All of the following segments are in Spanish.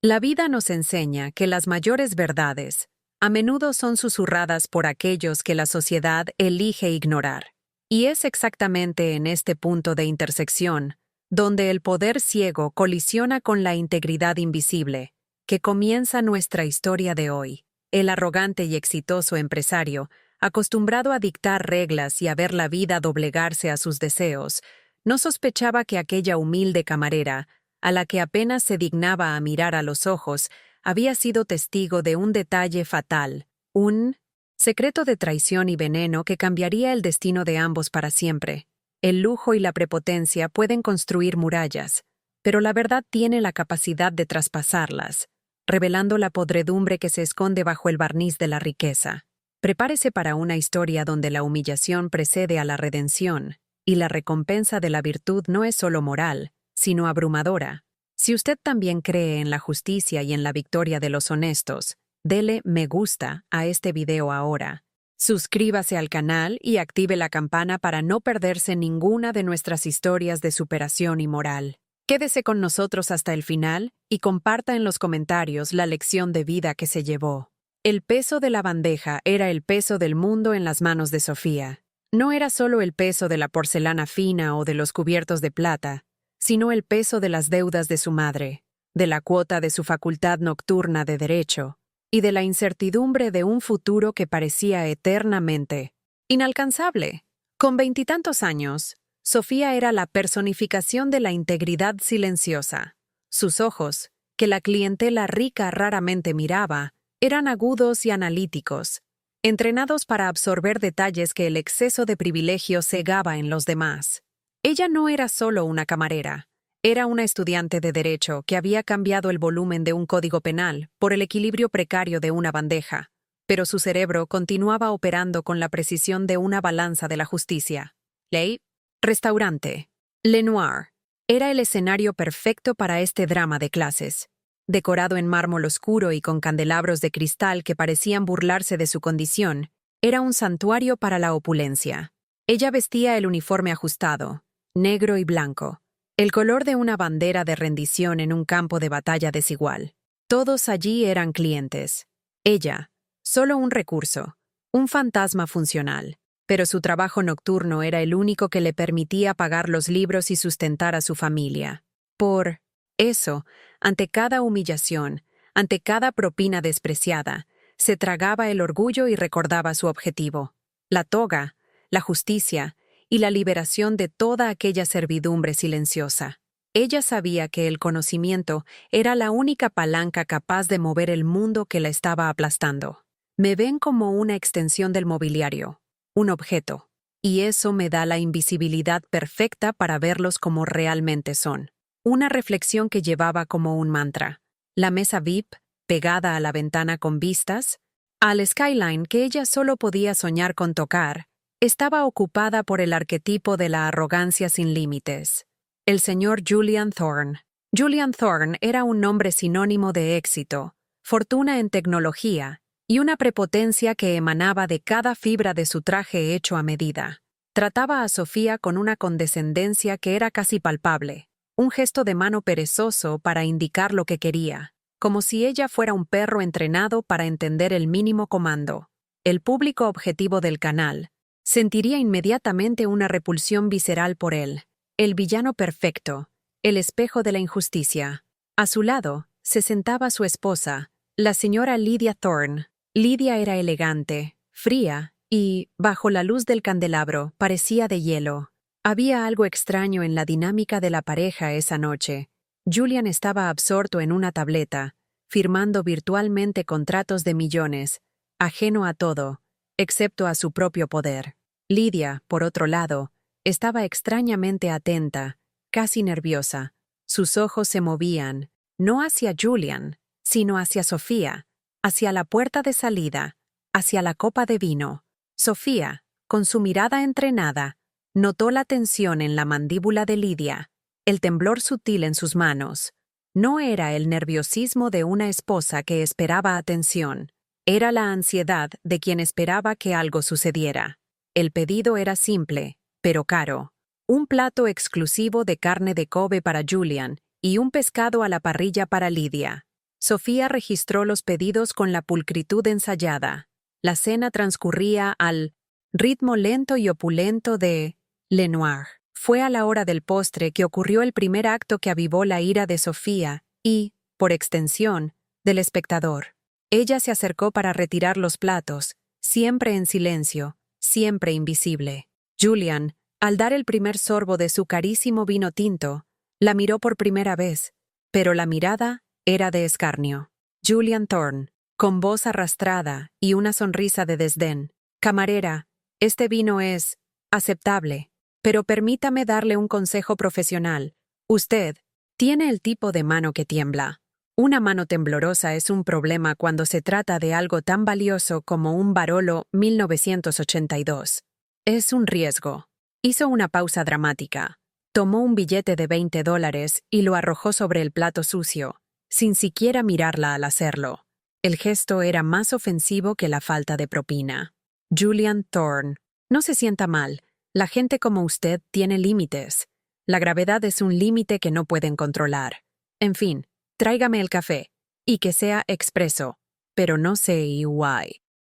La vida nos enseña que las mayores verdades a menudo son susurradas por aquellos que la sociedad elige ignorar. Y es exactamente en este punto de intersección, donde el poder ciego colisiona con la integridad invisible, que comienza nuestra historia de hoy. El arrogante y exitoso empresario, acostumbrado a dictar reglas y a ver la vida doblegarse a sus deseos, no sospechaba que aquella humilde camarera, a la que apenas se dignaba a mirar a los ojos, había sido testigo de un detalle fatal, un secreto de traición y veneno que cambiaría el destino de ambos para siempre. El lujo y la prepotencia pueden construir murallas, pero la verdad tiene la capacidad de traspasarlas, revelando la podredumbre que se esconde bajo el barniz de la riqueza. Prepárese para una historia donde la humillación precede a la redención, y la recompensa de la virtud no es solo moral, sino abrumadora. Si usted también cree en la justicia y en la victoria de los honestos, dele me gusta a este video ahora. Suscríbase al canal y active la campana para no perderse ninguna de nuestras historias de superación y moral. Quédese con nosotros hasta el final y comparta en los comentarios la lección de vida que se llevó. El peso de la bandeja era el peso del mundo en las manos de Sofía. No era solo el peso de la porcelana fina o de los cubiertos de plata, sino el peso de las deudas de su madre, de la cuota de su facultad nocturna de derecho, y de la incertidumbre de un futuro que parecía eternamente inalcanzable. Con 20 años, Sofía era la personificación de la integridad silenciosa. Sus ojos, que la clientela rica raramente miraba, eran agudos y analíticos, entrenados para absorber detalles que el exceso de privilegio cegaba en los demás. Ella no era solo una camarera, era una estudiante de derecho que había cambiado el volumen de un código penal por el equilibrio precario de una bandeja, pero su cerebro continuaba operando con la precisión de una balanza de la justicia. Ley, restaurante, Le Noir, era el escenario perfecto para este drama de clases. Decorado en mármol oscuro y con candelabros de cristal que parecían burlarse de su condición, era un santuario para la opulencia. Ella vestía el uniforme ajustado, negro y blanco, el color de una bandera de rendición en un campo de batalla desigual. Todos allí eran clientes. Ella, solo un recurso, un fantasma funcional, pero su trabajo nocturno era el único que le permitía pagar los libros y sustentar a su familia. Por eso, ante cada humillación, ante cada propina despreciada, se tragaba el orgullo y recordaba su objetivo: la toga, la justicia y la liberación de toda aquella servidumbre silenciosa. Ella sabía que el conocimiento era la única palanca capaz de mover el mundo que la estaba aplastando. Me ven como una extensión del mobiliario, un objeto, y eso me da la invisibilidad perfecta para verlos como realmente son. Una reflexión que llevaba como un mantra. La mesa VIP, pegada a la ventana con vistas, al skyline que ella solo podía soñar con tocar, estaba ocupada por el arquetipo de la arrogancia sin límites. El señor Julian Thorne. Julian Thorne era un nombre sinónimo de éxito, fortuna en tecnología y una prepotencia que emanaba de cada fibra de su traje hecho a medida. Trataba a Sofía con una condescendencia que era casi palpable, un gesto de mano perezoso para indicar lo que quería, como si ella fuera un perro entrenado para entender el mínimo comando. El público objetivo del canal sentiría inmediatamente una repulsión visceral por él, el villano perfecto, el espejo de la injusticia. A su lado se sentaba su esposa, la señora Lydia Thorne. Lydia era elegante, fría y, bajo la luz del candelabro, parecía de hielo. Había algo extraño en la dinámica de la pareja esa noche. Julian estaba absorto en una tableta, firmando virtualmente contratos de millones, ajeno a todo, excepto a su propio poder. Lydia, por otro lado, estaba extrañamente atenta, casi nerviosa. Sus ojos se movían, no hacia Julian, sino hacia Sofía, hacia la puerta de salida, hacia la copa de vino. Sofía, con su mirada entrenada, notó la tensión en la mandíbula de Lydia, el temblor sutil en sus manos. No era el nerviosismo de una esposa que esperaba atención, era la ansiedad de quien esperaba que algo sucediera. El pedido era simple, pero caro. Un plato exclusivo de carne de Kobe para Julian y un pescado a la parrilla para Lydia. Sofía registró los pedidos con la pulcritud ensayada. La cena transcurría al ritmo lento y opulento de Lenoir. Fue a la hora del postre que ocurrió el primer acto que avivó la ira de Sofía y, por extensión, del espectador. Ella se acercó para retirar los platos, siempre en silencio, siempre invisible. Julian, al dar el primer sorbo de su carísimo vino tinto, la miró por primera vez, pero la mirada era de escarnio. Julian Thorne, con voz arrastrada y una sonrisa de desdén. Camarera, este vino es aceptable, pero permítame darle un consejo profesional. Usted tiene el tipo de mano que tiembla. Una mano temblorosa es un problema cuando se trata de algo tan valioso como un Barolo 1982. Es un riesgo. Hizo una pausa dramática. Tomó un billete de $20 y lo arrojó sobre el plato sucio, sin siquiera mirarla al hacerlo. El gesto era más ofensivo que la falta de propina. Julian Thorne, no se sienta mal. La gente como usted tiene límites. La gravedad es un límite que no pueden controlar. En fin, tráigame el café, y que sea expreso, pero no CY.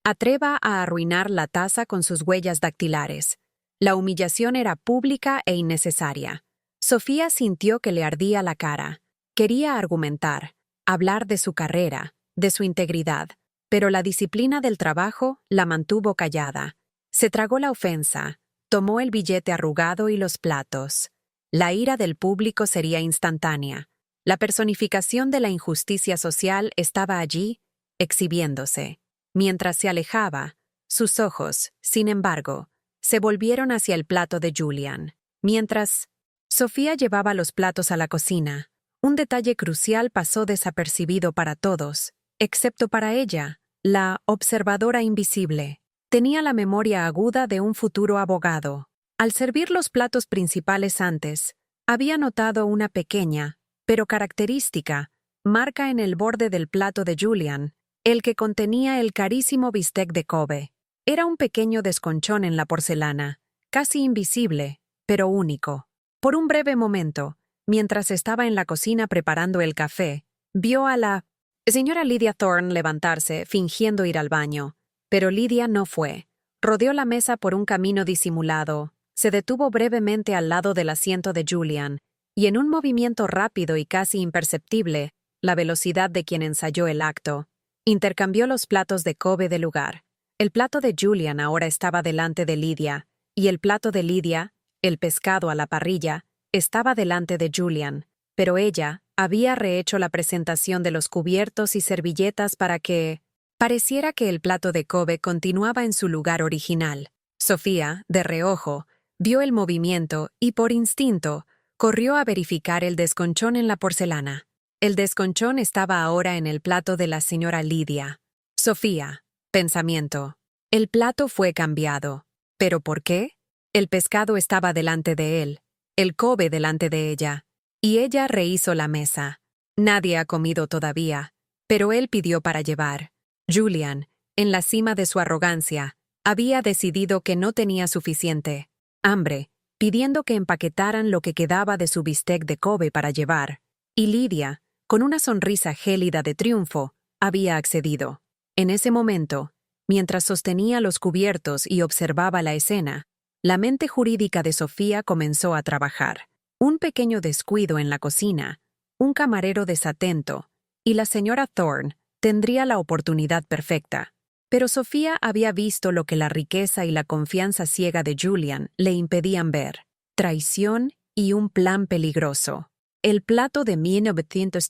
Atreva a arruinar la taza con sus huellas dactilares. La humillación era pública e innecesaria. Sofía sintió que le ardía la cara. Quería argumentar, hablar de su carrera, de su integridad, pero la disciplina del trabajo la mantuvo callada. Se tragó la ofensa, tomó el billete arrugado y los platos. La ira del público sería instantánea. La personificación de la injusticia social estaba allí, exhibiéndose. Mientras se alejaba, sus ojos, sin embargo, se volvieron hacia el plato de Julian. Mientras Sofía llevaba los platos a la cocina, un detalle crucial pasó desapercibido para todos, excepto para ella, la observadora invisible. Tenía la memoria aguda de un futuro abogado. Al servir los platos principales antes, había notado una pequeña, pero característica, marca en el borde del plato de Julian, el que contenía el carísimo bistec de Kobe. Era un pequeño desconchón en la porcelana, casi invisible, pero único. Por un breve momento, mientras estaba en la cocina preparando el café, vio a la señora Lydia Thorne levantarse, fingiendo ir al baño. Pero Lydia no fue. Rodeó la mesa por un camino disimulado, se detuvo brevemente al lado del asiento de Julian, y en un movimiento rápido y casi imperceptible, la velocidad de quien ensayó el acto, intercambió los platos de Kobe de lugar. El plato de Julian ahora estaba delante de Lydia, y el plato de Lydia, el pescado a la parrilla, estaba delante de Julian, pero ella había rehecho la presentación de los cubiertos y servilletas para que pareciera que el plato de Kobe continuaba en su lugar original. Sofía, de reojo, vio el movimiento y, por instinto, corrió a verificar el desconchón en la porcelana. El desconchón estaba ahora en el plato de la señora Lydia. Sofía, pensamiento. El plato fue cambiado. ¿Pero por qué? El pescado estaba delante de él, el Kobe delante de ella, y ella rehizo la mesa. Nadie ha comido todavía, pero él pidió para llevar. Julian, en la cima de su arrogancia, había decidido que no tenía suficiente hambre, pidiendo que empaquetaran lo que quedaba de su bistec de Kobe para llevar, y Lydia, con una sonrisa gélida de triunfo, había accedido. En ese momento, mientras sostenía los cubiertos y observaba la escena, la mente jurídica de Sofía comenzó a trabajar. Un pequeño descuido en la cocina, un camarero desatento, y la señora Thorne tendría la oportunidad perfecta. Pero Sofía había visto lo que la riqueza y la confianza ciega de Julian le impedían ver: traición y un plan peligroso. El plato de 1900.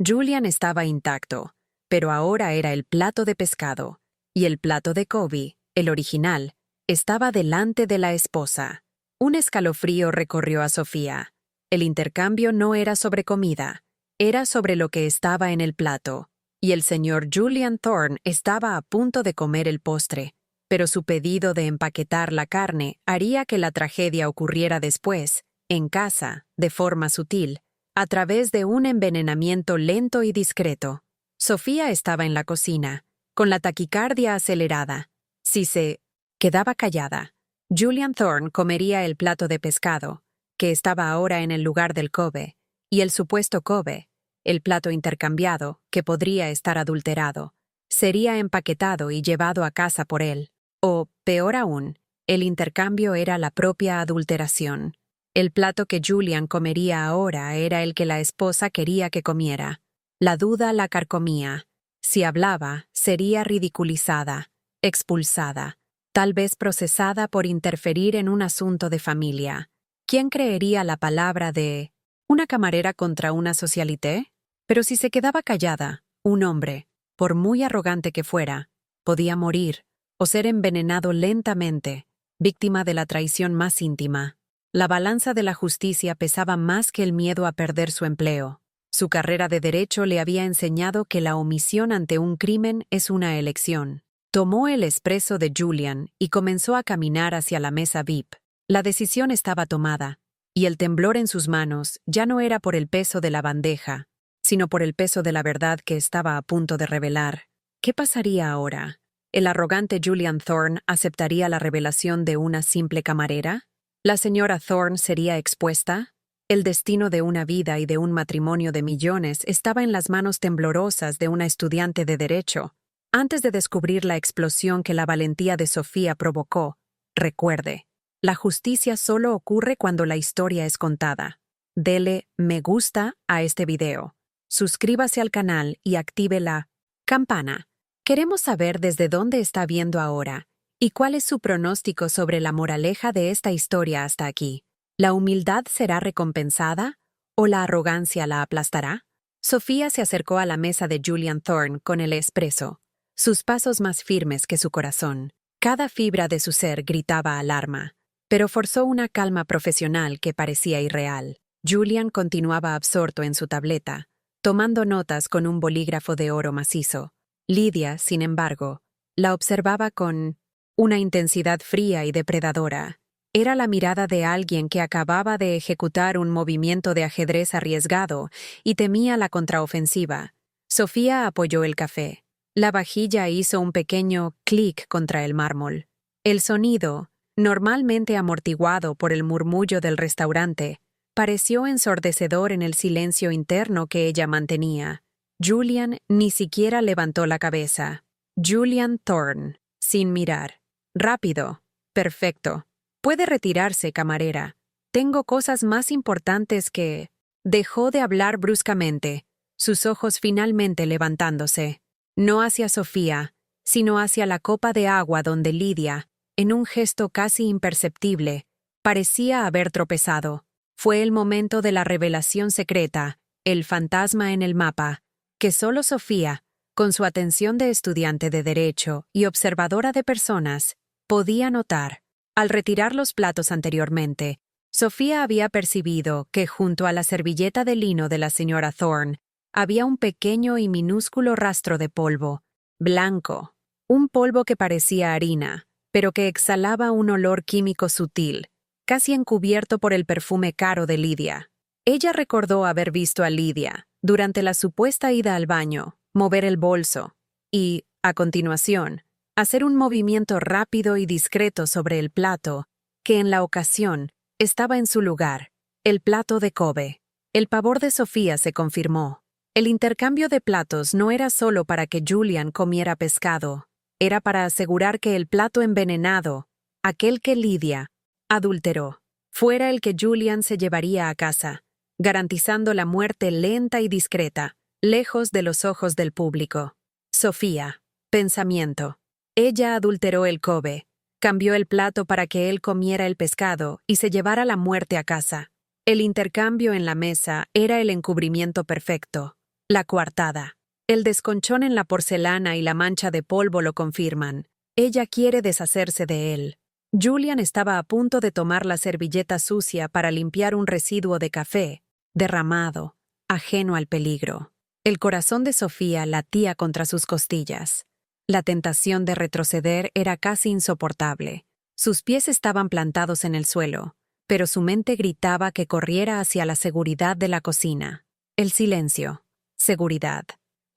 Julian estaba intacto, pero ahora era el plato de pescado, y el plato de Kobe, el original, estaba delante de la esposa. Un escalofrío recorrió a Sofía. El intercambio no era sobre comida, era sobre lo que estaba en el plato, y el señor Julian Thorne estaba a punto de comer el postre, pero su pedido de empaquetar la carne haría que la tragedia ocurriera después, en casa, de forma sutil, a través de un envenenamiento lento y discreto. Sofía estaba en la cocina, con la taquicardia acelerada. Si se quedaba callada, Julian Thorne comería el plato de pescado, que estaba ahora en el lugar del Kobe, y el supuesto Kobe, el plato intercambiado, que podría estar adulterado, sería empaquetado y llevado a casa por él. O, peor aún, el intercambio era la propia adulteración. El plato que Julian comería ahora era el que la esposa quería que comiera. La duda la carcomía. Si hablaba, sería ridiculizada, expulsada, tal vez procesada por interferir en un asunto de familia. ¿Quién creería la palabra de una camarera contra una socialité? Pero si se quedaba callada, un hombre, por muy arrogante que fuera, podía morir o ser envenenado lentamente, víctima de la traición más íntima. La balanza de la justicia pesaba más que el miedo a perder su empleo. Su carrera de derecho le había enseñado que la omisión ante un crimen es una elección. Tomó el espresso de Julian y comenzó a caminar hacia la mesa VIP. La decisión estaba tomada, y el temblor en sus manos ya no era por el peso de la bandeja, sino por el peso de la verdad que estaba a punto de revelar. ¿Qué pasaría ahora? ¿El arrogante Julian Thorne aceptaría la revelación de una simple camarera? ¿La señora Thorne sería expuesta? El destino de una vida y de un matrimonio de millones estaba en las manos temblorosas de una estudiante de derecho. Antes de descubrir la explosión que la valentía de Sofía provocó, recuerde, la justicia solo ocurre cuando la historia es contada. Dele me gusta a este video. Suscríbase al canal y active la campana. Queremos saber desde dónde está viendo ahora y cuál es su pronóstico sobre la moraleja de esta historia hasta aquí. ¿La humildad será recompensada o la arrogancia la aplastará? Sofía se acercó a la mesa de Julian Thorne con el espresso, sus pasos más firmes que su corazón. Cada fibra de su ser gritaba alarma, pero forzó una calma profesional que parecía irreal. Julian continuaba absorto en su tableta, tomando notas con un bolígrafo de oro macizo. Lidia, sin embargo, la observaba con una intensidad fría y depredadora. Era la mirada de alguien que acababa de ejecutar un movimiento de ajedrez arriesgado y temía la contraofensiva. Sofía apoyó el café. La vajilla hizo un pequeño clic contra el mármol. El sonido, normalmente amortiguado por el murmullo del restaurante, pareció ensordecedor en el silencio interno que ella mantenía. Julian ni siquiera levantó la cabeza. Julian Thorne, sin mirar. Rápido. Perfecto. Puede retirarse, camarera. Tengo cosas más importantes que... Dejó de hablar bruscamente, sus ojos finalmente levantándose. No hacia Sofía, sino hacia la copa de agua donde Lidia, en un gesto casi imperceptible, parecía haber tropezado. Fue el momento de la revelación secreta, el fantasma en el mapa, que solo Sofía, con su atención de estudiante de derecho y observadora de personas, podía notar. Al retirar los platos anteriormente, Sofía había percibido que junto a la servilleta de lino de la señora Thorne había un pequeño y minúsculo rastro de polvo, blanco, un polvo que parecía harina, pero que exhalaba un olor químico sutil, casi encubierto por el perfume caro de Lidia. Ella recordó haber visto a Lidia, durante la supuesta ida al baño, mover el bolso y, a continuación, hacer un movimiento rápido y discreto sobre el plato, que en la ocasión estaba en su lugar, el plato de Kobe. El pavor de Sofía se confirmó. El intercambio de platos no era solo para que Julian comiera pescado, era para asegurar que el plato envenenado, aquel que Lidia adulteró, fuera el que Julian se llevaría a casa, garantizando la muerte lenta y discreta, lejos de los ojos del público. Sofía. Pensamiento. Ella adulteró el Kobe, cambió el plato para que él comiera el pescado y se llevara la muerte a casa. El intercambio en la mesa era el encubrimiento perfecto. La coartada. El desconchón en la porcelana y la mancha de polvo lo confirman. Ella quiere deshacerse de él. Julian estaba a punto de tomar la servilleta sucia para limpiar un residuo de café, derramado, ajeno al peligro. El corazón de Sofía latía contra sus costillas. La tentación de retroceder era casi insoportable. Sus pies estaban plantados en el suelo, pero su mente gritaba que corriera hacia la seguridad de la cocina. El silencio. Seguridad.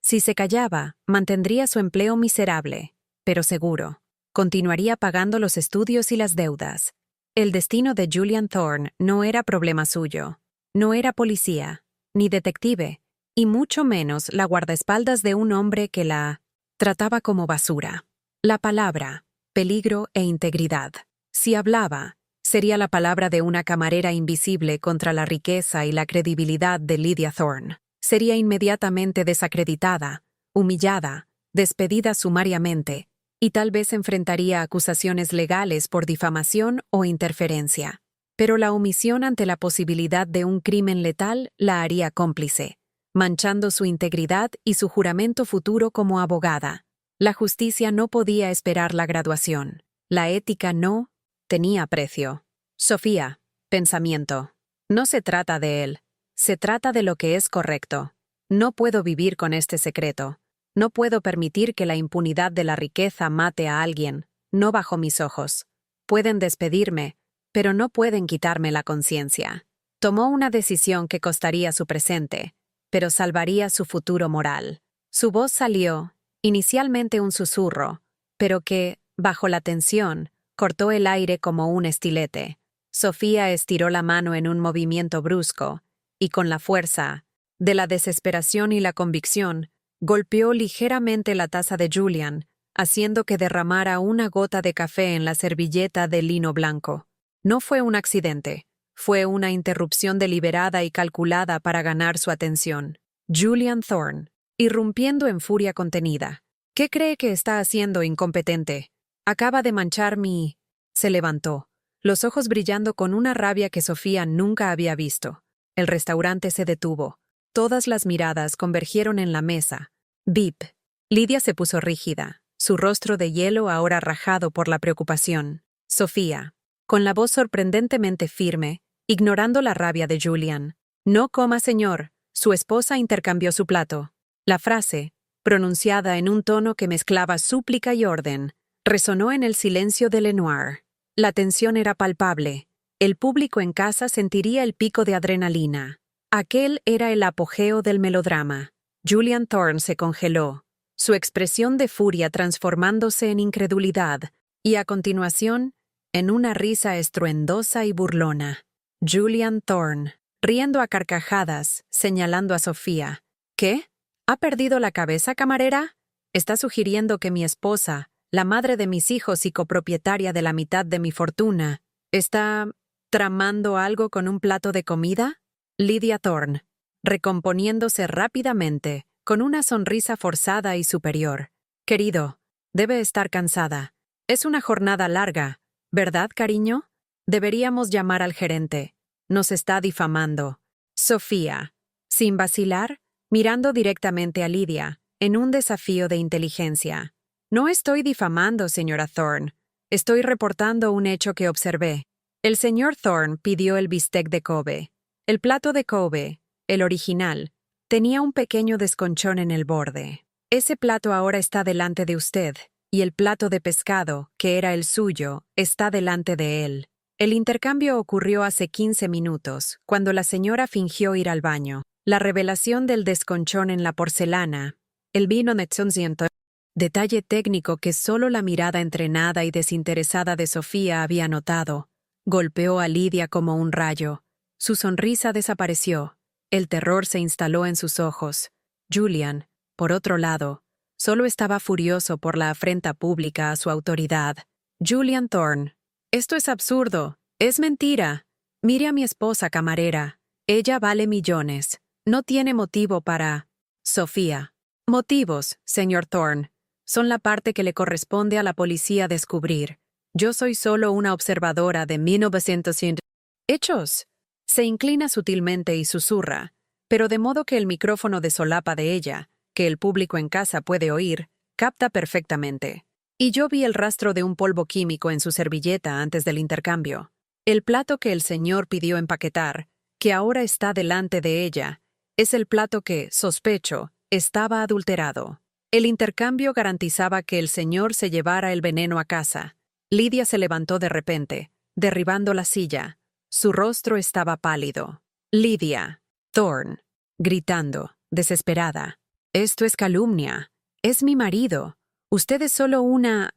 Si se callaba, mantendría su empleo miserable, pero seguro. Continuaría pagando los estudios y las deudas. El destino de Julian Thorne no era problema suyo. No era policía, ni detective, y mucho menos la guardaespaldas de un hombre que la trataba como basura. La palabra, peligro e integridad. Si hablaba, sería la palabra de una camarera invisible contra la riqueza y la credibilidad de Lydia Thorne. Sería inmediatamente desacreditada, humillada, despedida sumariamente, y tal vez enfrentaría acusaciones legales por difamación o interferencia. Pero la omisión ante la posibilidad de un crimen letal la haría cómplice, manchando su integridad y su juramento futuro como abogada. La justicia no podía esperar la graduación. La ética no tenía precio. Sofía, pensamiento. No se trata de él. Se trata de lo que es correcto. No puedo vivir con este secreto. No puedo permitir que la impunidad de la riqueza mate a alguien, no bajo mis ojos. Pueden despedirme, pero no pueden quitarme la conciencia. Tomó una decisión que costaría su presente, pero salvaría su futuro moral. Su voz salió, inicialmente un susurro, pero que, bajo la tensión, cortó el aire como un estilete. Sofía estiró la mano en un movimiento brusco, y con la fuerza de la desesperación y la convicción, golpeó ligeramente la taza de Julian, haciendo que derramara una gota de café en la servilleta de lino blanco. No fue un accidente, fue una interrupción deliberada y calculada para ganar su atención. Julian Thorne, irrumpiendo en furia contenida. ¿Qué cree que está haciendo, incompetente? Acaba de manchar mi... Se levantó, los ojos brillando con una rabia que Sofía nunca había visto. El restaurante se detuvo. Todas las miradas convergieron en la mesa. Bip. Lydia se puso rígida, su rostro de hielo ahora rajado por la preocupación. Sofía, con la voz sorprendentemente firme, ignorando la rabia de Julian. No coma, señor. Su esposa intercambió su plato. La frase, pronunciada en un tono que mezclaba súplica y orden, resonó en el silencio de Lenoir. La tensión era palpable. El público en casa sentiría el pico de adrenalina. Aquel era el apogeo del melodrama. Julian Thorne se congeló, su expresión de furia transformándose en incredulidad, y a continuación, en una risa estruendosa y burlona. Julian Thorne, riendo a carcajadas, señalando a Sofía. ¿Qué? ¿Ha perdido la cabeza, camarera? ¿Está sugiriendo que mi esposa, la madre de mis hijos y copropietaria de la mitad de mi fortuna, está tramando algo con un plato de comida? Lydia Thorne, recomponiéndose rápidamente, con una sonrisa forzada y superior. Querido, debe estar cansada. Es una jornada larga, ¿verdad, cariño? Deberíamos llamar al gerente. Nos está difamando. Sofía, sin vacilar, mirando directamente a Lydia, en un desafío de inteligencia. No estoy difamando, señora Thorne. Estoy reportando un hecho que observé. El señor Thorne pidió el bistec de Kobe. El plato de Kobe, el original, tenía un pequeño desconchón en el borde. Ese plato ahora está delante de usted, y el plato de pescado, que era el suyo, está delante de él. El intercambio ocurrió hace 15 minutos, cuando la señora fingió ir al baño. La revelación del desconchón en la porcelana, el vino Netzonziento, detalle técnico que solo la mirada entrenada y desinteresada de Sofía había notado, golpeó a Lydia como un rayo. Su sonrisa desapareció. El terror se instaló en sus ojos. Julian, por otro lado, solo estaba furioso por la afrenta pública a su autoridad. Julian Thorne. Esto es absurdo. Es mentira. Mire a mi esposa, camarera. Ella vale millones. No tiene motivo para... Sofía. Motivos, señor Thorne, son la parte que le corresponde a la policía descubrir. Yo soy solo una observadora de 1900... Hechos. Se inclina sutilmente y susurra, pero de modo que el micrófono de solapa de ella, que el público en casa puede oír, capta perfectamente. Y yo vi el rastro de un polvo químico en su servilleta antes del intercambio. El plato que el señor pidió empaquetar, que ahora está delante de ella, es el plato que, sospecho, estaba adulterado. El intercambio garantizaba que el señor se llevara el veneno a casa. Lydia se levantó de repente, derribando la silla. Su rostro estaba pálido. Lydia Thorne, gritando, desesperada. Esto es calumnia. Es mi marido. Usted es solo una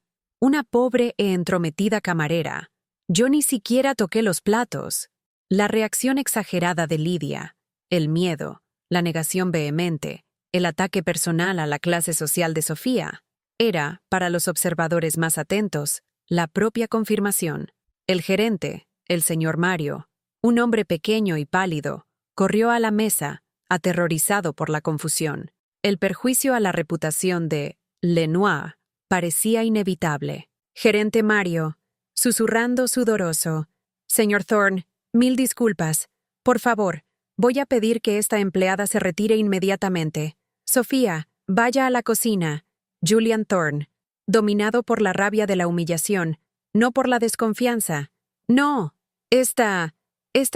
pobre e entrometida camarera. Yo ni siquiera toqué los platos. La reacción exagerada de Lydia, el miedo, la negación vehemente, el ataque personal a la clase social de Sofía, era, para los observadores más atentos, la propia confirmación. El gerente, el señor Mario, un hombre pequeño y pálido, corrió a la mesa, aterrorizado por la confusión. El perjuicio a la reputación de Lenoir parecía inevitable. Gerente Mario, susurrando sudoroso. Señor Thorne, 1000 disculpas. Por favor, voy a pedir que esta empleada se retire inmediatamente. Sofía, vaya a la cocina. Julian Thorne, dominado por la rabia de la humillación, no por la desconfianza. No, esta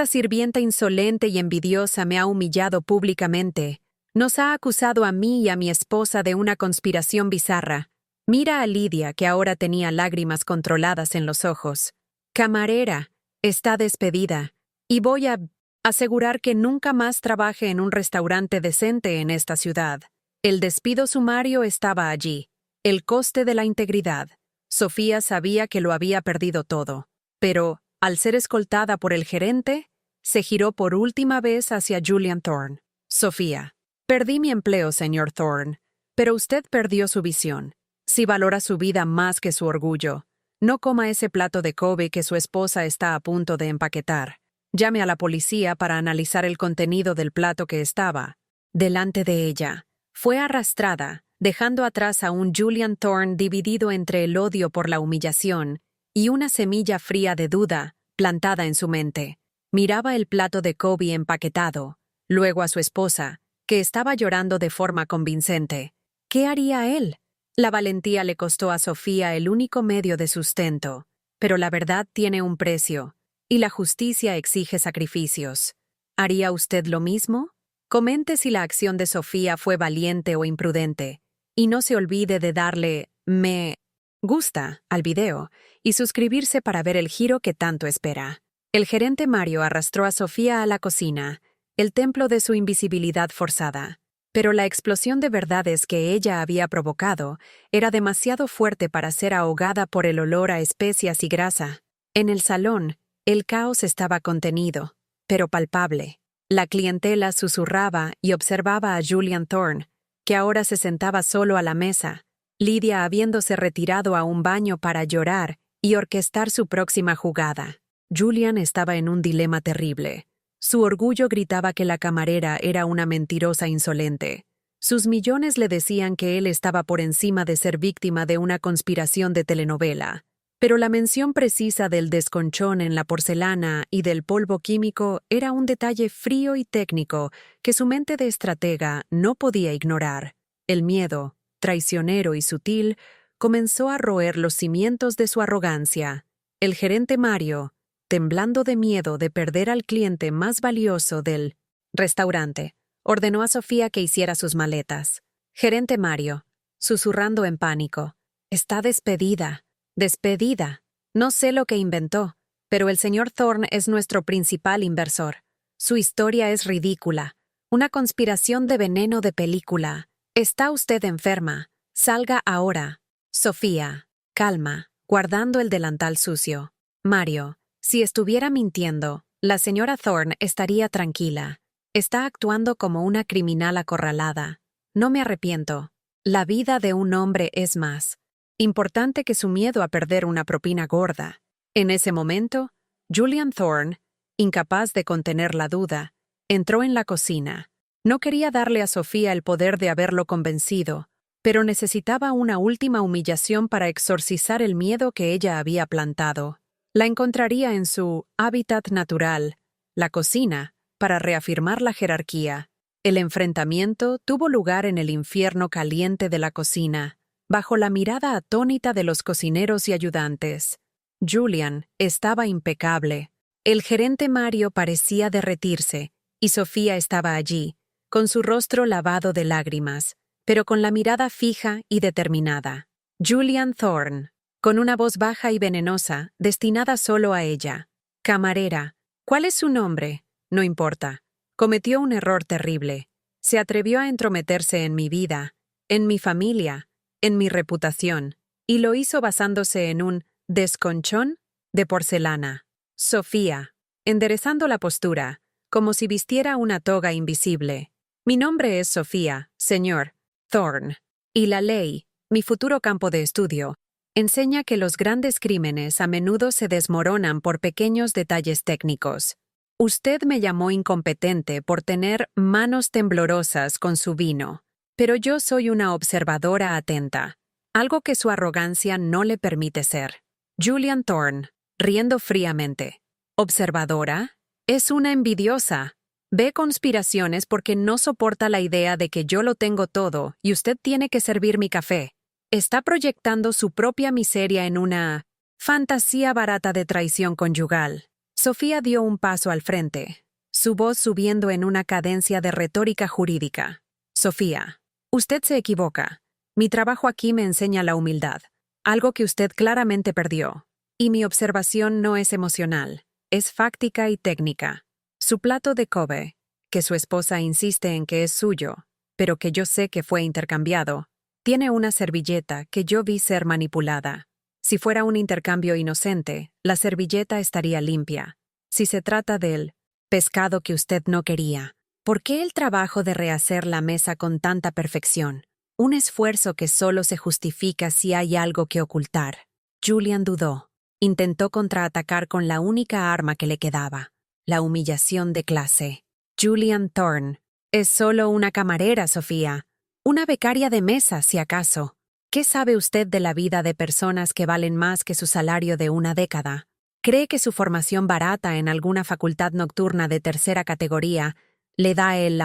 sirvienta insolente y envidiosa me ha humillado públicamente. Nos ha acusado a mí y a mi esposa de una conspiración bizarra. Mira a Lidia, que ahora tenía lágrimas controladas en los ojos. Camarera, está despedida. Y voy a asegurar que nunca más trabaje en un restaurante decente en esta ciudad. El despido sumario estaba allí. El coste de la integridad. Sofía sabía que lo había perdido todo. Pero, al ser escoltada por el gerente, se giró por última vez hacia Julian Thorne. Sofía. Perdí mi empleo, señor Thorne, pero usted perdió su visión. Si valora su vida más que su orgullo, no coma ese plato de Kobe que su esposa está a punto de empaquetar. Llame a la policía para analizar el contenido del plato que estaba delante de ella. Fue arrastrada, dejando atrás a un Julian Thorne dividido entre el odio por la humillación y una semilla fría de duda plantada en su mente. Miraba el plato de Kobe empaquetado, luego a su esposa, que estaba llorando de forma convincente. ¿Qué haría él? La valentía le costó a Sofía el único medio de sustento, pero la verdad tiene un precio, y la justicia exige sacrificios. ¿Haría usted lo mismo? Comente si la acción de Sofía fue valiente o imprudente, y no se olvide de darle me gusta al video y suscribirse para ver el giro que tanto espera. El gerente Mario arrastró a Sofía a la cocina, el templo de su invisibilidad forzada. Pero la explosión de verdades que ella había provocado era demasiado fuerte para ser ahogada por el olor a especias y grasa. En el salón, el caos estaba contenido, pero palpable. La clientela susurraba y observaba a Julian Thorne, que ahora se sentaba solo a la mesa, Lidia habiéndose retirado a un baño para llorar y orquestar su próxima jugada. Julian estaba en un dilema terrible. Su orgullo gritaba que la camarera era una mentirosa insolente. Sus millones le decían que él estaba por encima de ser víctima de una conspiración de telenovela. Pero la mención precisa del desconchón en la porcelana y del polvo químico era un detalle frío y técnico que su mente de estratega no podía ignorar. El miedo, traicionero y sutil, comenzó a roer los cimientos de su arrogancia. El gerente Mario, temblando de miedo de perder al cliente más valioso del restaurante, ordenó a Sofía que hiciera sus maletas. Gerente Mario, susurrando en pánico, «Está despedida. Despedida. No sé lo que inventó, pero el señor Thorne es nuestro principal inversor. Su historia es ridícula. Una conspiración de veneno de película. Está usted enferma. Salga ahora». Sofía, calma, guardando el delantal sucio. Mario, si estuviera mintiendo, la señora Thorne estaría tranquila. Está actuando como una criminal acorralada. No me arrepiento. La vida de un hombre es más importante que su miedo a perder una propina gorda. En ese momento, Julian Thorne, incapaz de contener la duda, entró en la cocina. No quería darle a Sofía el poder de haberlo convencido, pero necesitaba una última humillación para exorcizar el miedo que ella había plantado. La encontraría en su hábitat natural, la cocina, para reafirmar la jerarquía. El enfrentamiento tuvo lugar en el infierno caliente de la cocina, bajo la mirada atónita de los cocineros y ayudantes. Julian estaba impecable. El gerente Mario parecía derretirse, y Sofía estaba allí, con su rostro lavado de lágrimas, pero con la mirada fija y determinada. Julian Thorne, con una voz baja y venenosa, destinada solo a ella. «Camarera, ¿cuál es su nombre? No importa. Cometió un error terrible. Se atrevió a entrometerse en mi vida, en mi familia, en mi reputación, y lo hizo basándose en un desconchón de porcelana». Sofía, enderezando la postura, como si vistiera una toga invisible. Mi nombre es Sofía, señor Thorne, y la ley, mi futuro campo de estudio, enseña que los grandes crímenes a menudo se desmoronan por pequeños detalles técnicos. Usted me llamó incompetente por tener manos temblorosas con su vino, pero yo soy una observadora atenta, algo que su arrogancia no le permite ser. Julian Thorne, riendo fríamente. ¿Observadora? Es una envidiosa. Ve conspiraciones porque no soporta la idea de que yo lo tengo todo y usted tiene que servir mi café. Está proyectando su propia miseria en una fantasía barata de traición conyugal. Sofía dio un paso al frente, su voz subiendo en una cadencia de retórica jurídica. Sofía, usted se equivoca. Mi trabajo aquí me enseña la humildad, algo que usted claramente perdió. Y mi observación no es emocional, es fáctica y técnica. Su plato de Kobe, que su esposa insiste en que es suyo, pero que yo sé que fue intercambiado, tiene una servilleta que yo vi ser manipulada. Si fuera un intercambio inocente, la servilleta estaría limpia. Si se trata del pescado que usted no quería, ¿por qué el trabajo de rehacer la mesa con tanta perfección? Un esfuerzo que solo se justifica si hay algo que ocultar. Julian dudó. Intentó contraatacar con la única arma que le quedaba, la humillación de clase. Julian Thorne. Es solo una camarera, Sofía. Una becaria de mesa, si acaso. ¿Qué sabe usted de la vida de personas que valen más que su salario de una década? ¿Cree que su formación barata en alguna facultad nocturna de tercera categoría le da el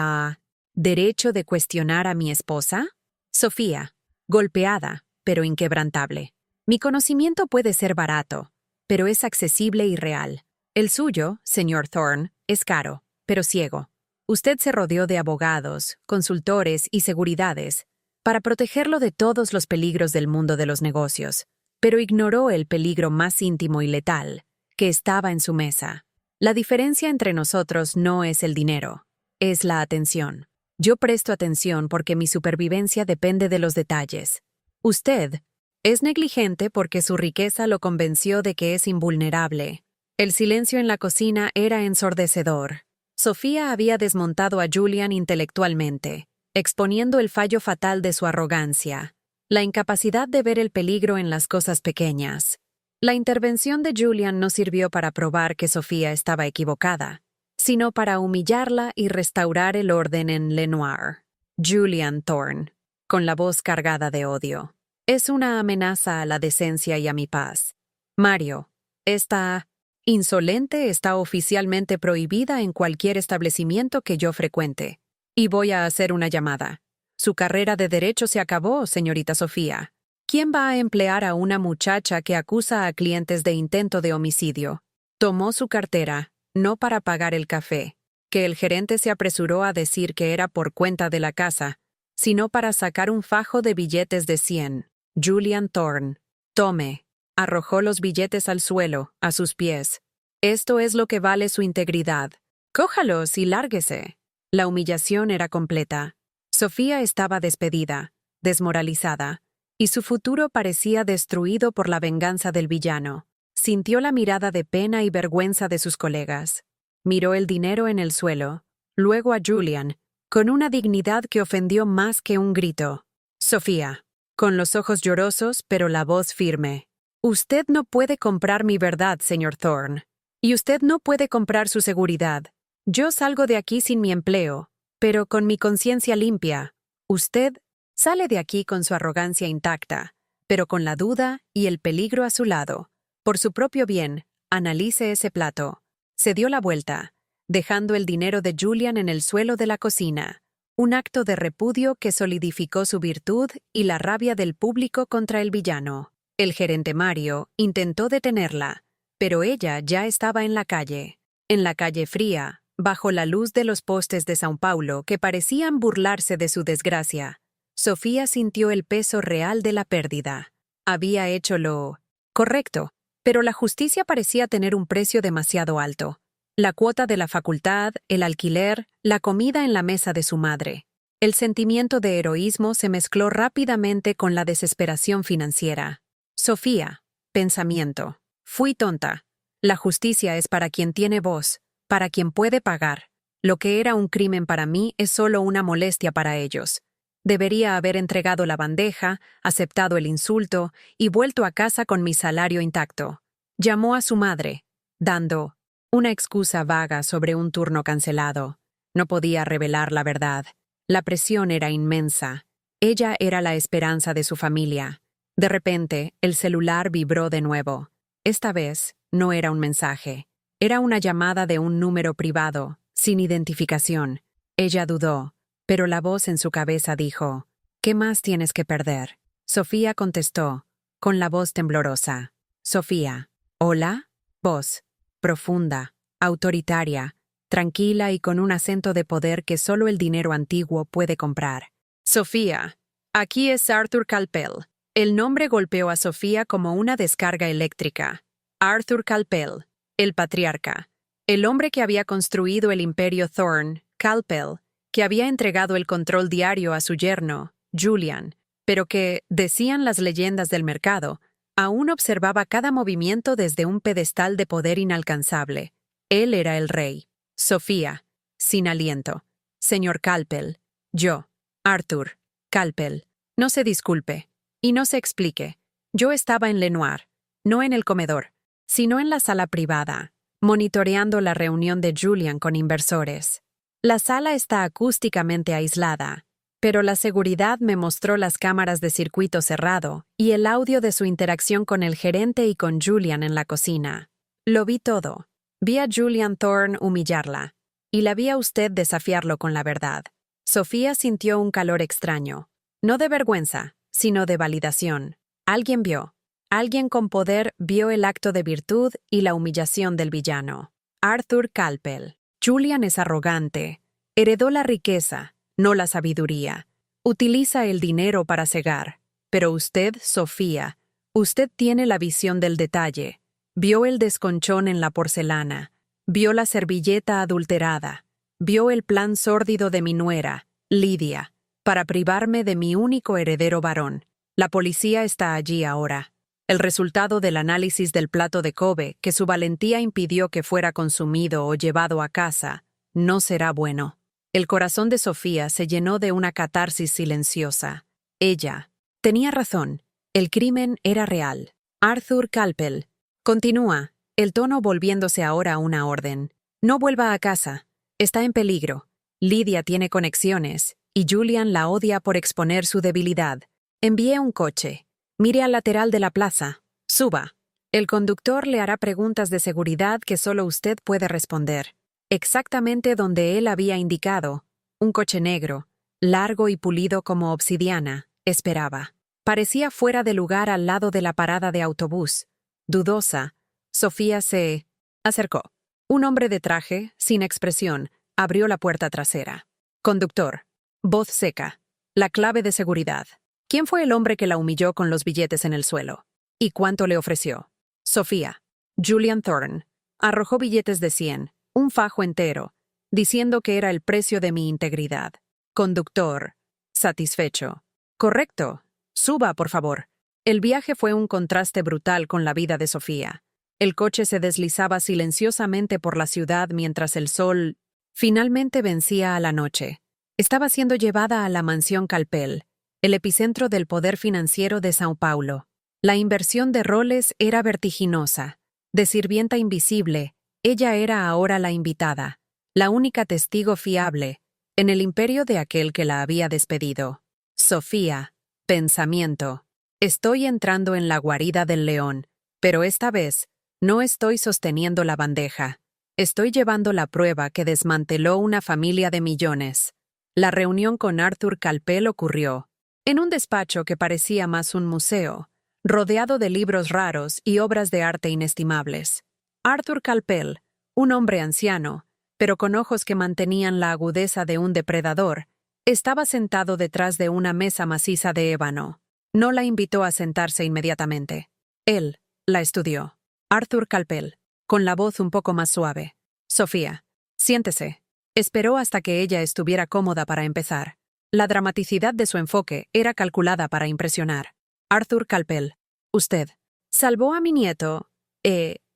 derecho de cuestionar a mi esposa? Sofía, golpeada, pero inquebrantable. Mi conocimiento puede ser barato, pero es accesible y real. El suyo, señor Thorne, es caro, pero ciego. Usted se rodeó de abogados, consultores y seguridades para protegerlo de todos los peligros del mundo de los negocios, pero ignoró el peligro más íntimo y letal, que estaba en su mesa. La diferencia entre nosotros no es el dinero, es la atención. Yo presto atención porque mi supervivencia depende de los detalles. Usted es negligente porque su riqueza lo convenció de que es invulnerable. El silencio en la cocina era ensordecedor. Sofía había desmontado a Julian intelectualmente, exponiendo el fallo fatal de su arrogancia, la incapacidad de ver el peligro en las cosas pequeñas. La intervención de Julian no sirvió para probar que Sofía estaba equivocada, sino para humillarla y restaurar el orden en Lenoir. Julian Thorne, con la voz cargada de odio. Es una amenaza a la decencia y a mi paz. Mario, esta insolente está oficialmente prohibida en cualquier establecimiento que yo frecuente. Y voy a hacer una llamada. Su carrera de derecho se acabó, señorita Sofía. ¿Quién va a emplear a una muchacha que acusa a clientes de intento de homicidio? Tomó su cartera, no para pagar el café, que el gerente se apresuró a decir que era por cuenta de la casa, sino para sacar un fajo de billetes de 100. Julian Thorne. Tome. Arrojó los billetes al suelo, a sus pies. Esto es lo que vale su integridad. Cójalos y lárguese. La humillación era completa. Sofía estaba despedida, desmoralizada, y su futuro parecía destruido por la venganza del villano. Sintió la mirada de pena y vergüenza de sus colegas. Miró el dinero en el suelo, luego a Julian, con una dignidad que ofendió más que un grito. Sofía, con los ojos llorosos pero la voz firme. Usted no puede comprar mi verdad, señor Thorne. Y usted no puede comprar su seguridad. Yo salgo de aquí sin mi empleo, pero con mi conciencia limpia. Usted sale de aquí con su arrogancia intacta, pero con la duda y el peligro a su lado. Por su propio bien, analice ese plato. Se dio la vuelta, dejando el dinero de Julian en el suelo de la cocina, un acto de repudio que solidificó su virtud y la rabia del público contra el villano. El gerente Mario intentó detenerla, pero ella ya estaba en la calle fría, bajo la luz de los postes de São Paulo que parecían burlarse de su desgracia. Sofía sintió el peso real de la pérdida. Había hecho lo correcto, pero la justicia parecía tener un precio demasiado alto. La cuota de la facultad, el alquiler, la comida en la mesa de su madre. El sentimiento de heroísmo se mezcló rápidamente con la desesperación financiera. Sofía, pensamiento. Fui tonta. La justicia es para quien tiene voz, para quien puede pagar. Lo que era un crimen para mí es solo una molestia para ellos. Debería haber entregado la bandeja, aceptado el insulto y vuelto a casa con mi salario intacto. Llamó a su madre, dando una excusa vaga sobre un turno cancelado. No podía revelar la verdad. La presión era inmensa. Ella era la esperanza de su familia. De repente, el celular vibró de nuevo. Esta vez, no era un mensaje. Era una llamada de un número privado, sin identificación. Ella dudó, pero la voz en su cabeza dijo, «¿Qué más tienes que perder?». Sofía contestó, con la voz temblorosa. «Sofía». «¿Hola?» Voz, profunda, autoritaria, tranquila y con un acento de poder que solo el dinero antiguo puede comprar. «Sofía, aquí es Arthur Calpel». El nombre golpeó a Sofía como una descarga eléctrica. Arthur Calpel, el patriarca, el hombre que había construido el imperio Thorne, Calpel, que había entregado el control diario a su yerno, Julian, pero que, decían las leyendas del mercado, aún observaba cada movimiento desde un pedestal de poder inalcanzable. Él era el rey. Sofía, sin aliento. «Señor Calpel, yo, Arthur Calpel, no se disculpe y no se explique. Yo estaba en Lenoir, no en el comedor, sino en la sala privada, monitoreando la reunión de Julian con inversores. La sala está acústicamente aislada, pero la seguridad me mostró las cámaras de circuito cerrado y el audio de su interacción con el gerente y con Julian en la cocina. Lo vi todo. Vi a Julian Thorne humillarla, y la vi a usted desafiarlo con la verdad». Sofía sintió un calor extraño, no de vergüenza, sino de validación. Alguien vio. Alguien con poder vio el acto de virtud y la humillación del villano. Arthur Calpel. Julian es arrogante. Heredó la riqueza, no la sabiduría. Utiliza el dinero para cegar. Pero usted, Sofía, usted tiene la visión del detalle. Vio el desconchón en la porcelana. Vio la servilleta adulterada. Vio el plan sórdido de mi nuera, Lidia, para privarme de mi único heredero varón. La policía está allí ahora. El resultado del análisis del plato de Kobe, que su valentía impidió que fuera consumido o llevado a casa, no será bueno. El corazón de Sofía se llenó de una catarsis silenciosa. Ella tenía razón. El crimen era real. Arthur Calpel. Continúa, el tono volviéndose ahora una orden. No vuelva a casa. Está en peligro. Lidia tiene conexiones, y Julian la odia por exponer su debilidad. Envíe un coche. Mire al lateral de la plaza. Suba. El conductor le hará preguntas de seguridad que solo usted puede responder. Exactamente donde él había indicado. Un coche negro, largo y pulido como obsidiana, esperaba. Parecía fuera de lugar al lado de la parada de autobús. Dudosa, Sofía se acercó. Un hombre de traje, sin expresión, abrió la puerta trasera. Conductor. Voz seca. La clave de seguridad. ¿Quién fue el hombre que la humilló con los billetes en el suelo? ¿Y cuánto le ofreció? Sofía. Julian Thorne. Arrojó billetes de 100, un fajo entero, diciendo que era el precio de mi integridad. Conductor. Satisfecho. Correcto. Suba, por favor. El viaje fue un contraste brutal con la vida de Sofía. El coche se deslizaba silenciosamente por la ciudad mientras el sol finalmente vencía a la noche. Estaba siendo llevada a la mansión Calpel, el epicentro del poder financiero de São Paulo. La inversión de roles era vertiginosa. De sirvienta invisible, ella era ahora la invitada, la única testigo fiable, en el imperio de aquel que la había despedido. Sofía. Pensamiento. Estoy entrando en la guarida del león, pero esta vez no estoy sosteniendo la bandeja. Estoy llevando la prueba que desmanteló una familia de millones. La reunión con Arthur Calpel ocurrió en un despacho que parecía más un museo, rodeado de libros raros y obras de arte inestimables. Arthur Calpel, un hombre anciano, pero con ojos que mantenían la agudeza de un depredador, estaba sentado detrás de una mesa maciza de ébano. No la invitó a sentarse inmediatamente. Él la estudió. Arthur Calpel, con la voz un poco más suave. Sofía, siéntese. Esperó hasta que ella estuviera cómoda para empezar. La dramaticidad de su enfoque era calculada para impresionar. Arthur Calpel, usted salvó a mi nieto,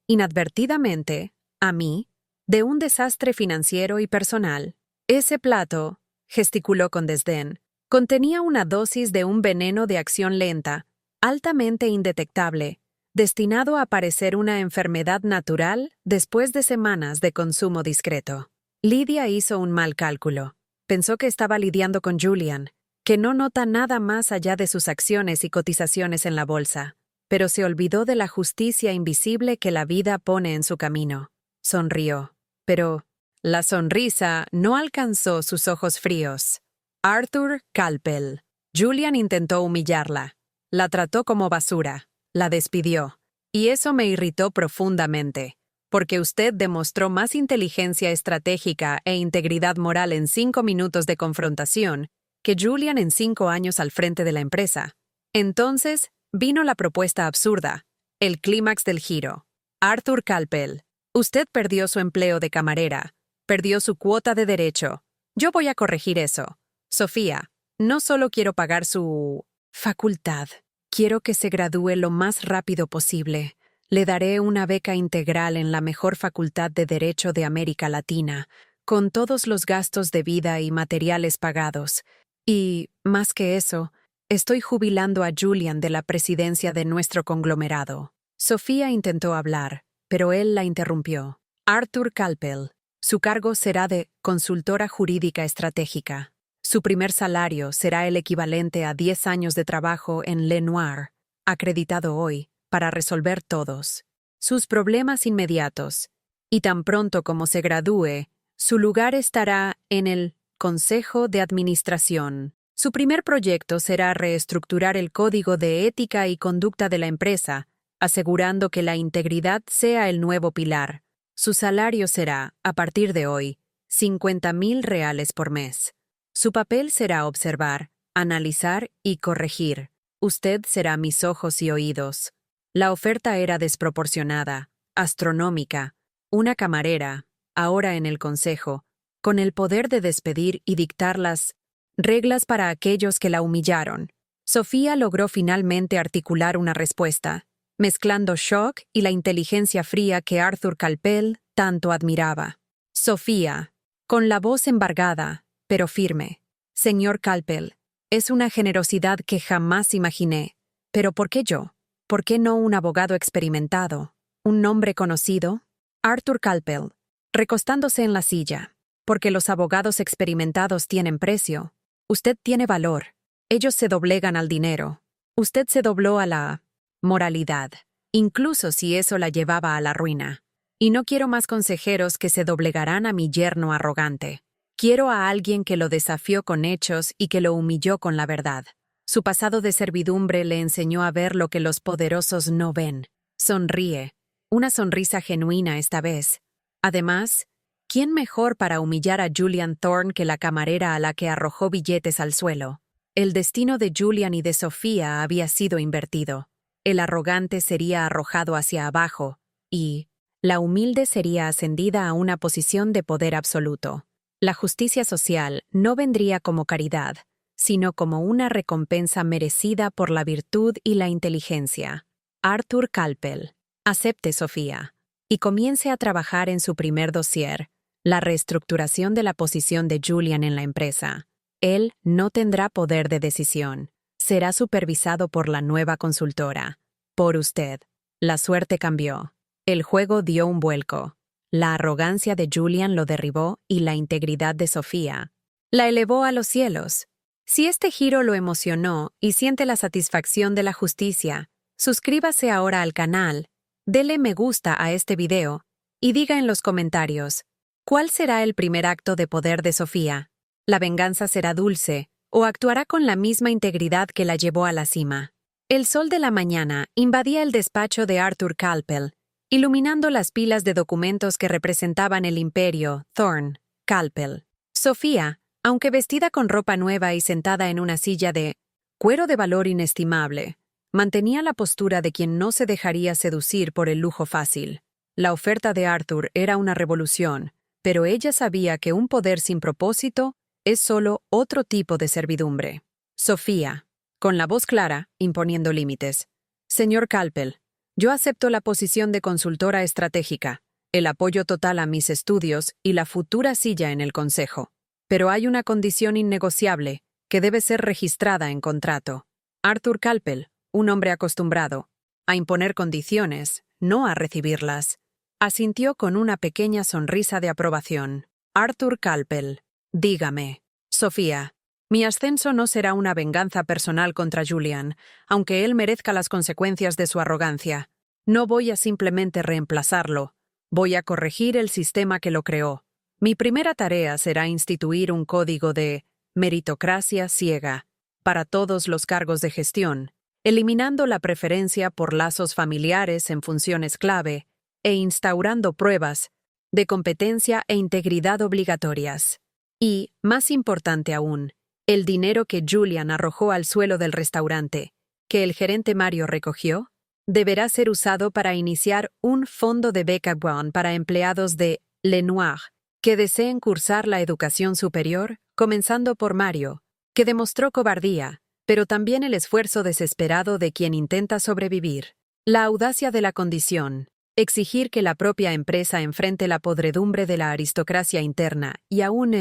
inadvertidamente, a mí, de un desastre financiero y personal. Ese plato, gesticuló con desdén, contenía una dosis de un veneno de acción lenta, altamente indetectable, destinado a parecer una enfermedad natural después de semanas de consumo discreto. Lidia hizo un mal cálculo. Pensó que estaba lidiando con Julian, que no nota nada más allá de sus acciones y cotizaciones en la bolsa, pero se olvidó de la justicia invisible que la vida pone en su camino. Sonrió, pero la sonrisa no alcanzó sus ojos fríos. Arthur Calpel. Julian intentó humillarla. La trató como basura. La despidió. Y eso me irritó profundamente, porque usted demostró más inteligencia estratégica e integridad moral en 5 minutos de confrontación que Julian en 5 años al frente de la empresa. Entonces, vino la propuesta absurda, el clímax del giro. Arthur Calpel, usted perdió su empleo de camarera, perdió su cuota de derecho. Yo voy a corregir eso. Sofía, no solo quiero pagar su facultad, quiero que se gradúe lo más rápido posible. Le daré una beca integral en la mejor facultad de Derecho de América Latina, con todos los gastos de vida y materiales pagados. Y, más que eso, estoy jubilando a Julian de la presidencia de nuestro conglomerado. Sofía intentó hablar, pero él la interrumpió. Arthur Calpel, su cargo será de consultora jurídica estratégica. Su primer salario será el equivalente a 10 años de trabajo en Lenoir, acreditado hoy, para resolver todos sus problemas inmediatos, y tan pronto como se gradúe, su lugar estará en el Consejo de Administración. Su primer proyecto será reestructurar el código de ética y conducta de la empresa, asegurando que la integridad sea el nuevo pilar. Su salario será, a partir de hoy, 50,000 reales por mes. Su papel será observar, analizar y corregir. Usted será mis ojos y oídos. La oferta era desproporcionada, astronómica. Una camarera, ahora en el consejo, con el poder de despedir y dictar las reglas para aquellos que la humillaron. Sofía logró finalmente articular una respuesta, mezclando shock y la inteligencia fría que Arthur Calpel tanto admiraba. Sofía, con la voz embargada, pero firme. Señor Calpel, es una generosidad que jamás imaginé. ¿Pero por qué yo? ¿Por qué no un abogado experimentado? ¿Un nombre conocido? Arthur Calpel, recostándose en la silla. Porque los abogados experimentados tienen precio. Usted tiene valor. Ellos se doblegan al dinero. Usted se dobló a la moralidad, incluso si eso la llevaba a la ruina. Y no quiero más consejeros que se doblegarán a mi yerno arrogante. Quiero a alguien que lo desafió con hechos y que lo humilló con la verdad. Su pasado de servidumbre le enseñó a ver lo que los poderosos no ven. Sonríe. Una sonrisa genuina esta vez. Además, ¿quién mejor para humillar a Julian Thorne que la camarera a la que arrojó billetes al suelo? El destino de Julian y de Sofía había sido invertido. El arrogante sería arrojado hacia abajo, y la humilde sería ascendida a una posición de poder absoluto. La justicia social no vendría como caridad, sino como una recompensa merecida por la virtud y la inteligencia. Arthur Calpel, acepte Sofía, y comience a trabajar en su primer dossier, la reestructuración de la posición de Julian en la empresa. Él no tendrá poder de decisión. Será supervisado por la nueva consultora. Por usted. La suerte cambió. El juego dio un vuelco. La arrogancia de Julian lo derribó y la integridad de Sofía la elevó a los cielos. Si este giro lo emocionó y siente la satisfacción de la justicia, suscríbase ahora al canal, dele me gusta a este video y diga en los comentarios, ¿cuál será el primer acto de poder de Sofía? ¿La venganza será dulce o actuará con la misma integridad que la llevó a la cima? El sol de la mañana invadía el despacho de Arthur Calpel, iluminando las pilas de documentos que representaban el imperio, Thorne, Calpel. Sofía, aunque vestida con ropa nueva y sentada en una silla de cuero de valor inestimable, mantenía la postura de quien no se dejaría seducir por el lujo fácil. La oferta de Arthur era una revolución, pero ella sabía que un poder sin propósito es solo otro tipo de servidumbre. Sofía, con la voz clara, imponiendo límites. Señor Calpel, yo acepto la posición de consultora estratégica. el apoyo total a mis estudios y la futura silla en el consejo. Pero hay una condición innegociable que debe ser registrada en contrato. Arthur Calpel, un hombre acostumbrado a imponer condiciones, no a recibirlas, asintió con una pequeña sonrisa de aprobación. Arthur Calpel, dígame. Sofía, mi ascenso no será una venganza personal contra Julian, aunque él merezca las consecuencias de su arrogancia. No voy a simplemente reemplazarlo. Voy a corregir el sistema que lo creó. Mi primera tarea será instituir un código de meritocracia ciega para todos los cargos de gestión, eliminando la preferencia por lazos familiares en funciones clave e instaurando pruebas de competencia e integridad obligatorias. Y, más importante aún, el dinero que Julian arrojó al suelo del restaurante, que el gerente Mario recogió, deberá ser usado para iniciar un fondo de beca Brown para empleados de Lenoir que deseen cursar la educación superior, comenzando por Mario, que demostró cobardía, pero también el esfuerzo desesperado de quien intenta sobrevivir. La audacia de la condición, exigir que la propia empresa enfrente la podredumbre de la aristocracia interna y aún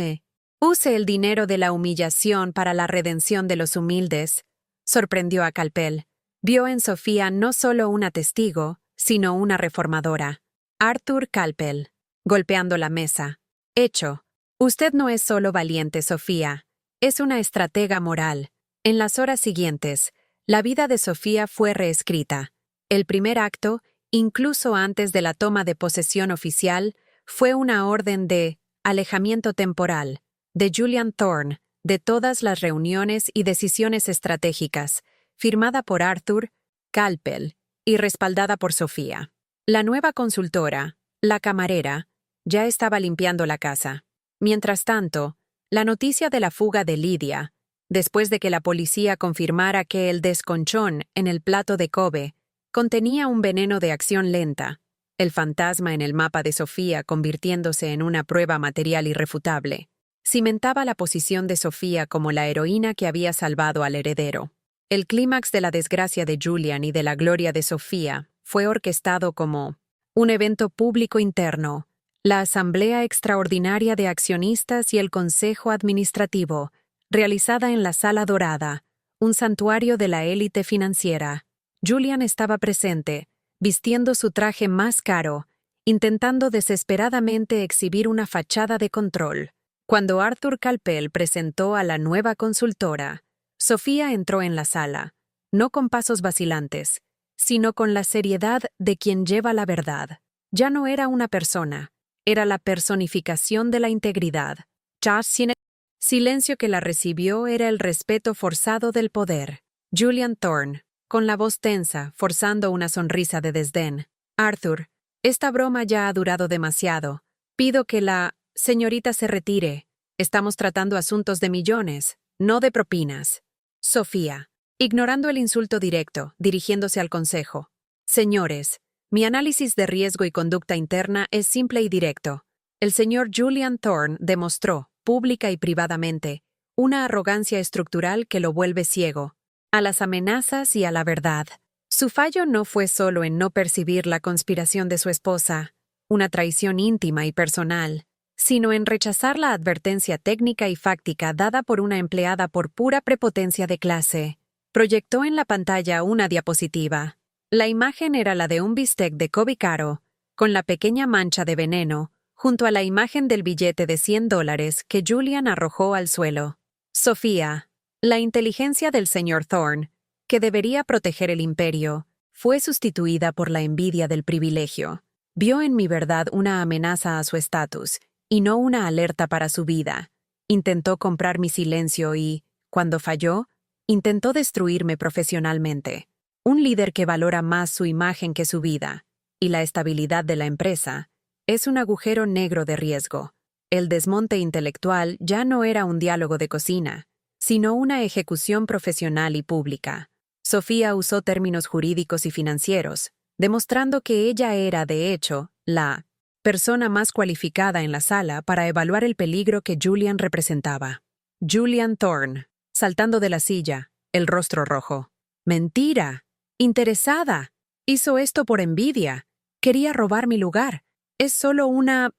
use el dinero de la humillación para la redención de los humildes, sorprendió a Calpel. Vio en Sofía no solo una testigo, sino una reformadora. Arthur Calpel, golpeando la mesa. Hecho. Usted no es solo valiente, Sofía. Es una estratega moral. En las horas siguientes, la vida de Sofía fue reescrita. El primer acto, incluso antes de la toma de posesión oficial, fue una orden de alejamiento temporal de Julian Thorne de todas las reuniones y decisiones estratégicas, firmada por Arthur Calpel y respaldada por Sofía. La nueva consultora, la camarera, ya estaba limpiando la casa. Mientras tanto, la noticia de la fuga de Lydia, después de que la policía confirmara que el desconchón en el plato de Kobe contenía un veneno de acción lenta, el fantasma en el mapa de Sofía convirtiéndose en una prueba material irrefutable, cimentaba la posición de Sofía como la heroína que había salvado al heredero. El clímax de la desgracia de Julian y de la gloria de Sofía fue orquestado como un evento público interno, la Asamblea Extraordinaria de Accionistas y el Consejo Administrativo, realizada en la Sala Dorada, un santuario de la élite financiera. Julian estaba presente, vistiendo su traje más caro, intentando desesperadamente exhibir una fachada de control. Cuando Arthur Calpel presentó a la nueva consultora, Sofía entró en la sala, no con pasos vacilantes, sino con la seriedad de quien lleva la verdad. Ya no era una persona, era la personificación de la integridad. Silencio que la recibió era el respeto forzado del poder. Julian Thorne, con la voz tensa, forzando una sonrisa de desdén. Arthur, esta broma ya ha durado demasiado. Pido que la señorita se retire. Estamos tratando asuntos de millones, no de propinas. Sofía, ignorando el insulto directo, dirigiéndose al consejo. Señores, mi análisis de riesgo y conducta interna es simple y directo. El señor Julian Thorne demostró, pública y privadamente, una arrogancia estructural que lo vuelve ciego a las amenazas y a la verdad. Su fallo no fue solo en no percibir la conspiración de su esposa, una traición íntima y personal, sino en rechazar la advertencia técnica y fáctica dada por una empleada por pura prepotencia de clase. Proyectó en la pantalla una diapositiva. La imagen era la de un bistec de Kobe caro, con la pequeña mancha de veneno, junto a la imagen del billete de $100 que Julian arrojó al suelo. Sofía, la inteligencia del señor Thorne, que debería proteger el imperio, fue sustituida por la envidia del privilegio. Vio en mi verdad una amenaza a su estatus, y no una alerta para su vida. Intentó comprar mi silencio y, cuando falló, intentó destruirme profesionalmente. Un líder que valora más su imagen que su vida, y la estabilidad de la empresa, es un agujero negro de riesgo. El desmonte intelectual ya no era un diálogo de cocina, sino una ejecución profesional y pública. Sofía usó términos jurídicos y financieros, demostrando que ella era, de hecho, la persona más cualificada en la sala para evaluar el peligro que Julian representaba. Julian Thorne, saltando de la silla, el rostro rojo. ¡Mentira! ¡Interesada! Hizo esto por envidia. Quería robar mi lugar. Es solo una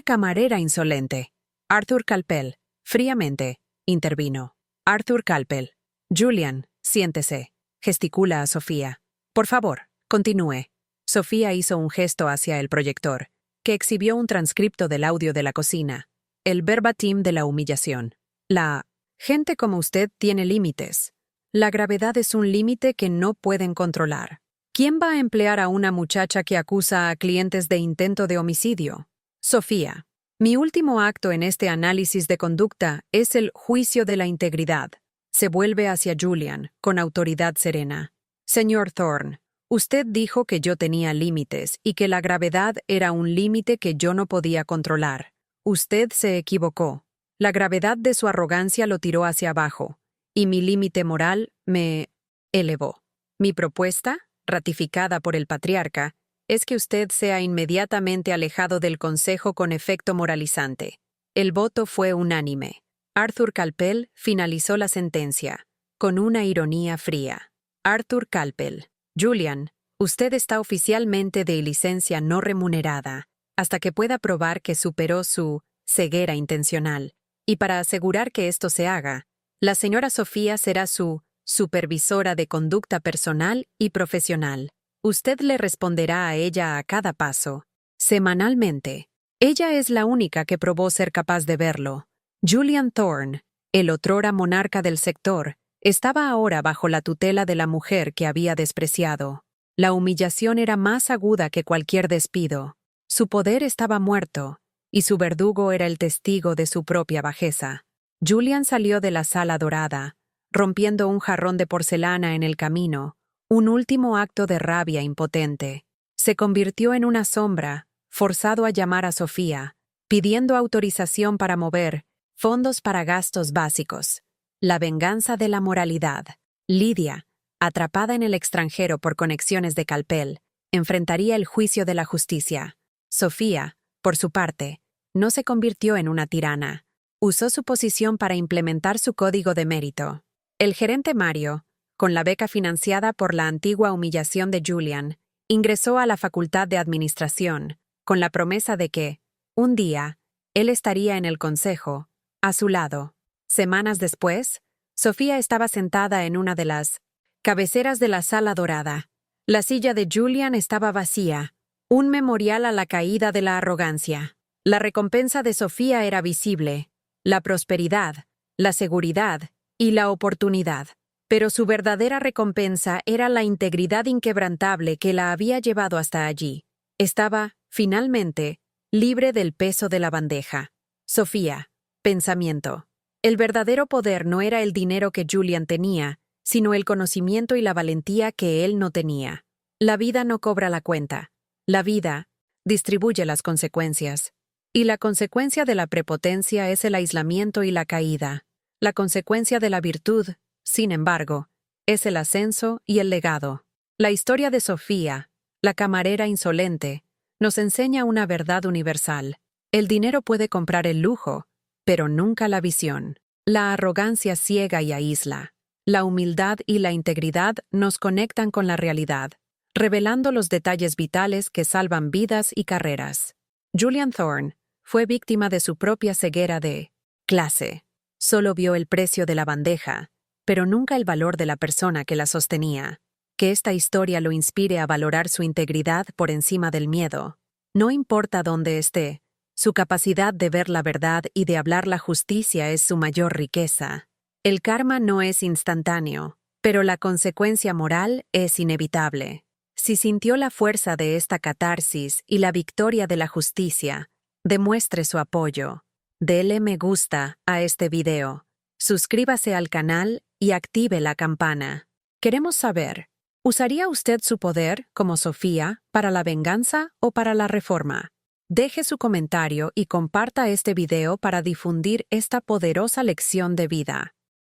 camarera insolente. Arthur Calpel, fríamente, intervino. Arthur Calpel. Julian, siéntese. Gesticula a Sofía. Por favor, continúe. Sofía hizo un gesto hacia el proyector, que exhibió un transcripto del audio de la cocina, el verbatim de la humillación. La gente como usted tiene límites. La gravedad es un límite que no pueden controlar. ¿Quién va a emplear a una muchacha que acusa a clientes de intento de homicidio? Sofía. Mi último acto en este análisis de conducta es el juicio de la integridad. Se vuelve hacia Julian, con autoridad serena. Señor Thorne, usted dijo que yo tenía límites y que la gravedad era un límite que yo no podía controlar. Usted se equivocó. La gravedad de su arrogancia lo tiró hacia abajo, y mi límite moral me elevó. Mi propuesta, ratificada por el patriarca, es que usted sea inmediatamente alejado del consejo con efecto moralizante. El voto fue unánime. Arthur Calpel finalizó la sentencia, con una ironía fría. Arthur Calpel. Julian, usted está oficialmente de licencia no remunerada, hasta que pueda probar que superó su ceguera intencional. Y para asegurar que esto se haga, la señora Sofía será su supervisora de conducta personal y profesional. Usted le responderá a ella a cada paso, semanalmente. Ella es la única que probó ser capaz de verlo. Julian Thorne, el otrora monarca del sector, estaba ahora bajo la tutela de la mujer que había despreciado. La humillación era más aguda que cualquier despido. Su poder estaba muerto, y su verdugo era el testigo de su propia bajeza. Julian salió de la sala dorada, rompiendo un jarrón de porcelana en el camino, un último acto de rabia impotente. Se convirtió en una sombra, forzado a llamar a Sofía, pidiendo autorización para mover fondos para gastos básicos. La venganza de la moralidad. Lidia, atrapada en el extranjero por conexiones de Calpel, enfrentaría el juicio de la justicia. Sofía, por su parte, no se convirtió en una tirana. Usó su posición para implementar su código de mérito. El gerente Mario, con la beca financiada por la antigua humillación de Julian, ingresó a la Facultad de Administración, con la promesa de que, un día, él estaría en el consejo, a su lado. Semanas después, Sofía estaba sentada en una de las cabeceras de la sala dorada. La silla de Julian estaba vacía, un memorial a la caída de la arrogancia. La recompensa de Sofía era visible, la prosperidad, la seguridad y la oportunidad. Pero su verdadera recompensa era la integridad inquebrantable que la había llevado hasta allí. Estaba, finalmente, libre del peso de la bandeja. Sofía. Pensamiento. El verdadero poder no era el dinero que Julian tenía, sino el conocimiento y la valentía que él no tenía. La vida no cobra la cuenta. La vida distribuye las consecuencias. Y la consecuencia de la prepotencia es el aislamiento y la caída. La consecuencia de la virtud, sin embargo, es el ascenso y el legado. La historia de Sofía, la camarera insolente, nos enseña una verdad universal. El dinero puede comprar el lujo, pero nunca la visión. La arrogancia ciega y aísla. La humildad y la integridad nos conectan con la realidad, revelando los detalles vitales que salvan vidas y carreras. Julian Thorne fue víctima de su propia ceguera de clase. Solo vio el precio de la bandeja, pero nunca el valor de la persona que la sostenía. Que esta historia lo inspire a valorar su integridad por encima del miedo. No importa dónde esté, su capacidad de ver la verdad y de hablar la justicia es su mayor riqueza. El karma no es instantáneo, pero la consecuencia moral es inevitable. Si sintió la fuerza de esta catarsis y la victoria de la justicia, demuestre su apoyo. Dele me gusta a este video. Suscríbase al canal y active la campana. Queremos saber, ¿usaría usted su poder, como Sofía, para la venganza o para la reforma? Deje su comentario y comparta este video para difundir esta poderosa lección de vida.